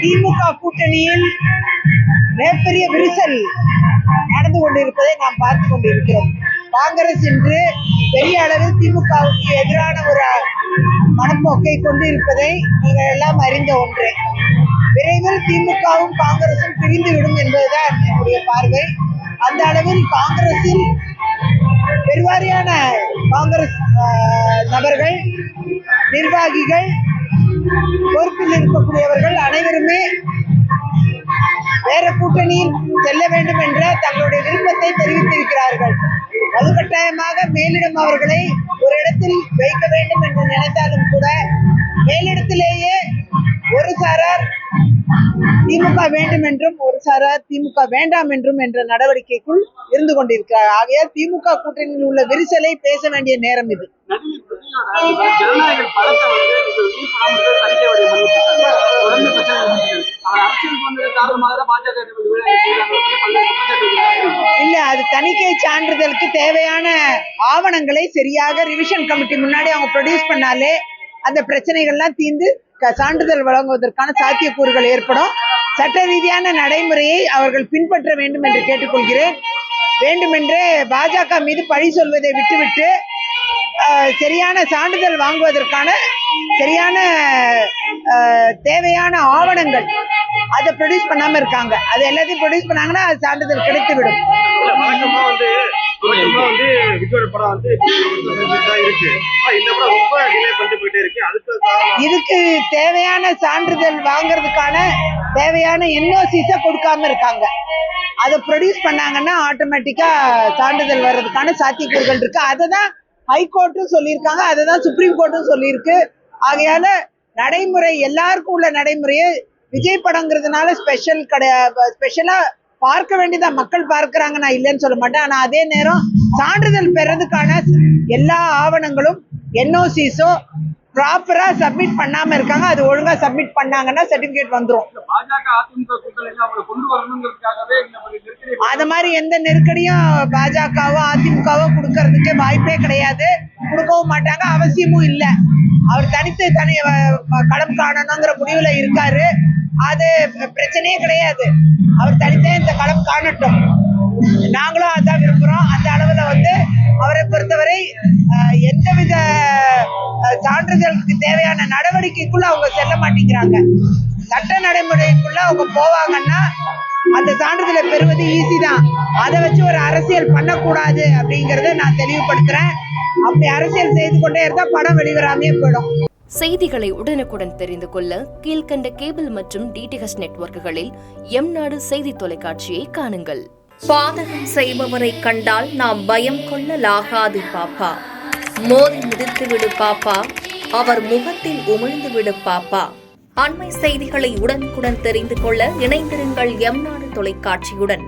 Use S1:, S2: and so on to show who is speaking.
S1: திமுக கூட்டணியில் மிகப்பெரிய விரிசல் நடந்து கொண்டிருப்பதை நாம் பார்த்து கொண்டிருக்கிறோம். காங்கிரஸ் இன்று பெரிய அளவில் திமுகவுக்கு எதிரான ஒரு மனப்போக்கை கொண்டிருப்பதை நீங்கள் எல்லாம் அறிந்த ஒன்றே. விரைவில் திமுகவும் காங்கிரசும் பிரிந்துவிடும் என்பதுதான் என்னுடைய பார்வை. அந்த அளவில் காங்கிரஸில் பெருவாரியான காங்கிரஸ் நபர்கள், நிர்வாகிகள், பொறுப்பில் இருக்கக்கூடியவர்கள் அனைவருமே வேற கூட்டணியில் செல்ல வேண்டும் என்ற தங்களுடைய விருப்பத்தை தெரிவித்திருக்கிறார்கள். வலுக்கட்டாயமாக மேலிடம் அவர்களை ஒரு இடத்தில் வைக்க வேண்டும் என்று நினைத்தாலும் கூட மேலிடத்திலேயே ஒரு சாரார் திமுக வேண்டும் என்றும் ஒரு சாரார் திமுக வேண்டாம் என்றும் என்ற நடவடிக்கைக்குள் இருந்து கொண்டிருக்கிறார். ஆகையால் திமுக கூட்டணியில் உள்ள விரிசலை பேச வேண்டிய நேரம் இது. இல்ல, அது தணிக்கை சான்றிதழுக்கு தேவையான ஆவணங்களை சரியாக ரிவிஷன் கமிட்டி முன்னாடி அவங்க ப்ரொடியூஸ் பண்ணாலே அந்த பிரச்சனைகள்லாம் தீர்ந்து சான்றிதழ் வழங்குவதற்கான சாத்தியக்கூறுகள் ஏற்படும். சட்ட ரீதியான நடைமுறையை அவர்கள் பின்பற்ற வேண்டும் என்று கேட்டுக்கொள்கிறேன். வேண்டுமென்றே பாஜக மீது பழி சொல்வதை விட்டுவிட்டு சரியான சான்றிதழ் வாங்குவதற்கான சரியான தேவையான ஆவணங்கள் அதை ப்ரொடியூஸ் பண்ணாம இருக்காங்க. அது எல்லாத்தையும் ப்ரொடியூஸ் பண்ணாங்கன்னா அது சான்றிதழ் கிடைத்துவிடும். இதுக்கு தேவையான சான்றிதழ் வாங்குறதுக்கான தேவையான என்ஓசிஸ கொடுக்காம இருக்காங்க. அதை ப்ரொடியூஸ் பண்ணாங்கன்னா ஆட்டோமேட்டிக்கா சான்றிதழ் வர்றதுக்கான சாத்தியக்கூறுகள் இருக்கு. அதை தான் ஹைகோர்ட்டும் சொல்லியிருக்காங்க, அதை தான் சுப்ரீம் கோர்ட்டும் சொல்லியிருக்கு. ஆகையால நடைமுறை எல்லாருக்கும் உள்ள நடைமுறையை விஜய் படங்கிறதுனால ஸ்பெஷலா பார்க்க வேண்டியதான். மக்கள் பார்க்கிறாங்க, நான் இல்லைன்னு சொல்ல மாட்டேன். ஆனா அதே நேரம் சான்றிதழ் பெறதுக்கான எல்லா ஆவணங்களும் என்ஓசிஸோ ப்ராப்பரா சப்மிட் பண்ணாம இருக்காங்க. அது ஒழுங்கா சப்மிட் பண்ணாங்கன்னா சர்டிபிகேட் வந்துடும். அது மாதிரி எந்த நெருக்கடியும் பாஜகவோ அதிமுகவோ கொடுக்கறதுக்கே வாய்ப்பே கிடையாது, கொடுக்கவும் மாட்டாங்க, அவசியமும் இல்லை. அவர் தனி களம் காணணுங்கிற முடிவுல இருக்காரு. அது பிரச்சனையே கிடையாது. அவர் தனித்தே இந்த களம் காணட்டும், நாங்களும் அதான் விரும்புறோம். அந்த அளவுல அவரை பொறுத்தவரை எந்தவித சான்றிதழுக்கு தேவையான நடவடிக்கைக்குள்ள அவங்க செல்ல மாட்டேங்கிறாங்க. சட்ட நடைமுறைக்குள்ள அவங்க போவாங்கன்னா அந்த சான்றிதழை பெறுவது ஈஸி தான். அதை வச்சு ஒரு அரசியல் பண்ணக்கூடாது அப்படிங்கறத நான் தெளிவுபடுத்துறேன். அப்படி அரசியல் செய்து கொண்டே இருந்தா படம் வெளிவராமே போயிடும்.
S2: செய்திகளை உடனுக்குடன் தெரிந்து கொள்ள கீழ்கண்ட கேபிள் மற்றும் டிடிஹெச் நெட்வொர்க்குகளில் எம்நாடு செய்தி தொலைக்காட்சியை காணுங்கள்.
S3: பாதகம் செய்பவரை கண்டால் நாம் பயம் கொள்ளலாகாது பாப்பா. மோதி மிதித்து விடு பாப்பா, அவர் முகத்தில் உமிழ்ந்து விடு பாப்பா. அண்மை செய்திகளை உடனுக்குடன் தெரிந்து கொள்ள இணைந்திருங்கள் எம்நாடு தொலைக்காட்சியுடன்.